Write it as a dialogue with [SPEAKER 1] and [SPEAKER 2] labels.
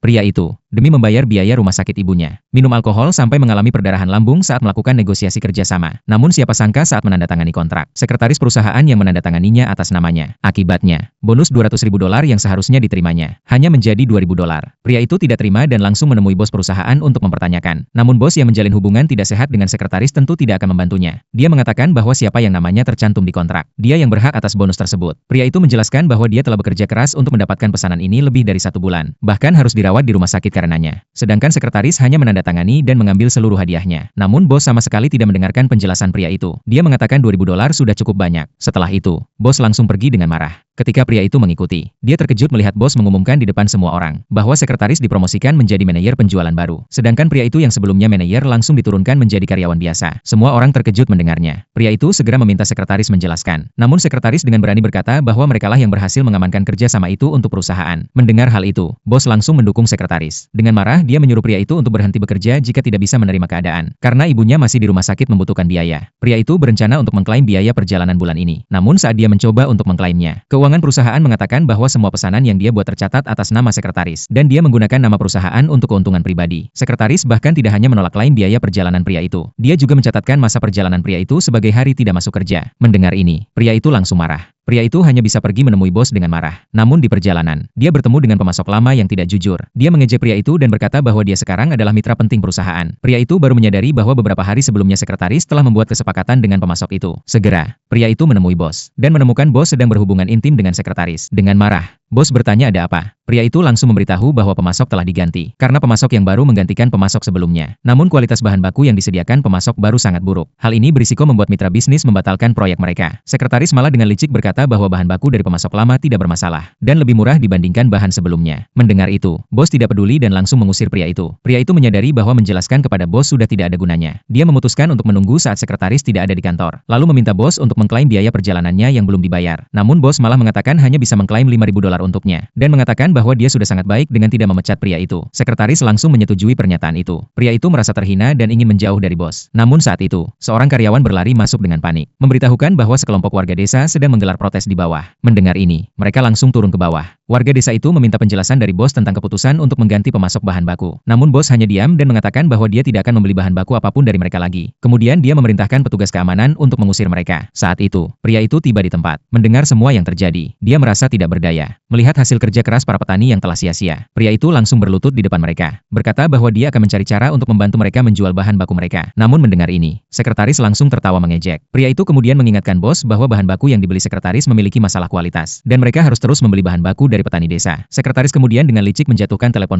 [SPEAKER 1] Pria itu, demi membayar biaya rumah sakit ibunya, minum alkohol sampai mengalami perdarahan lambung saat melakukan negosiasi kerjasama. Namun siapa sangka saat menandatangani kontrak, sekretaris perusahaan yang menandatanganinya atas namanya. Akibatnya, bonus $200.000 yang seharusnya diterimanya, hanya menjadi $2.000. Pria itu tidak terima dan langsung menemui bos perusahaan untuk mempertanyakan. Namun bos yang menjalin hubungan tidak sehat dengan sekretaris tentu tidak akan membantunya. Dia mengatakan bahwa siapa yang namanya tercantum di kontrak, dia yang berhak atas bonus tersebut. Pria itu menjelaskan bahwa dia telah bekerja keras untuk mendapatkan pesanan ini lebih dari 1 bulan, bahkan harus dirawat di rumah sakit karenanya. Sedangkan sekretaris hanya menandatangani dan mengambil seluruh hadiahnya. Namun bos sama sekali tidak mendengarkan penjelasan pria itu. Dia mengatakan $2.000 sudah cukup banyak. Setelah itu, bos langsung pergi dengan marah. Ketika pria itu mengikuti, dia terkejut melihat bos mengumumkan di depan semua orang bahwa sekretaris dipromosikan menjadi manajer penjualan baru. Sedangkan pria itu yang sebelumnya manajer langsung diturunkan menjadi karyawan biasa. Semua orang terkejut mendengarnya. Pria itu segera meminta sekretaris menjelaskan. Namun sekretaris dengan berani berkata bahwa merekalah yang berhasil mengamankan kerja sama itu untuk perusahaan. Mendengar hal itu, bos langsung mendukung sekretaris. Dengan marah, dia menyuruh pria itu untuk berhenti bekerja jika tidak bisa menerima keadaan. Karena ibunya masih di rumah sakit membutuhkan biaya. Pria itu berencana untuk mengklaim biaya perjalanan bulan ini. Namun saat dia mencoba untuk mengklaimnya, keuangan perusahaan mengatakan bahwa semua pesanan yang dia buat tercatat atas nama sekretaris, dan dia menggunakan nama perusahaan untuk keuntungan pribadi. Sekretaris bahkan tidak hanya menolak klaim biaya perjalanan pria itu, dia juga mencatatkan masa perjalanan pria itu sebagai hari tidak masuk kerja. Mendengar ini, pria itu langsung marah. Pria itu hanya bisa pergi menemui bos dengan marah. Namun di perjalanan, dia bertemu dengan pemasok lama yang tidak jujur. Dia mengejek pria itu dan berkata bahwa dia sekarang adalah mitra penting perusahaan. Pria itu baru menyadari bahwa beberapa hari sebelumnya sekretaris telah membuat kesepakatan dengan pemasok itu. Segera, pria itu menemui bos dan menemukan bos sedang berhubungan intim dengan sekretaris. Dengan marah, bos bertanya ada apa. Pria itu langsung memberitahu bahwa pemasok telah diganti, karena pemasok yang baru menggantikan pemasok sebelumnya. Namun kualitas bahan baku yang disediakan pemasok baru sangat buruk. Hal ini berisiko membuat mitra bisnis membatalkan proyek mereka. Sekretaris malah dengan licik berkata bahwa bahan baku dari pemasok lama tidak bermasalah, dan lebih murah dibandingkan bahan sebelumnya. Mendengar itu, bos tidak peduli dan langsung mengusir pria itu. Pria itu menyadari bahwa menjelaskan kepada bos sudah tidak ada gunanya. Dia memutuskan untuk menunggu saat sekretaris tidak ada di kantor, lalu meminta bos untuk mengklaim biaya perjalanannya yang belum dibayar. Namun bos malah mengatakan hanya bisa mengklaim $5.000 untuknya, dan mengatakan bahwa dia sudah sangat baik dengan tidak memecat pria itu. Sekretaris langsung menyetujui pernyataan itu. Pria itu merasa terhina dan ingin menjauh dari bos. Namun saat itu, seorang karyawan berlari masuk dengan panik, memberitahukan bahwa sekelompok warga desa sedang menggelar protes di bawah. Mendengar ini, mereka langsung turun ke bawah. Warga desa itu meminta penjelasan dari bos tentang keputusan untuk mengganti pemasok bahan baku. Namun bos hanya diam dan mengatakan bahwa dia tidak akan membeli bahan baku apapun dari mereka lagi. Kemudian dia memerintahkan petugas keamanan untuk mengusir mereka. Saat itu, pria itu tiba di tempat. Mendengar semua yang terjadi, dia merasa tidak berdaya. Melihat hasil kerja keras para petani yang telah sia-sia, pria itu langsung berlutut di depan mereka, berkata bahwa dia akan mencari cara untuk membantu mereka menjual bahan baku mereka. Namun mendengar ini, sekretaris langsung tertawa mengejek. Pria itu kemudian mengingatkan bos bahwa bahan baku yang dibeli sekretaris memiliki masalah kualitas, dan mereka harus terus membeli bahan baku dari petani desa. Sekretaris kemudian dengan licik menjatuhkan telepon pria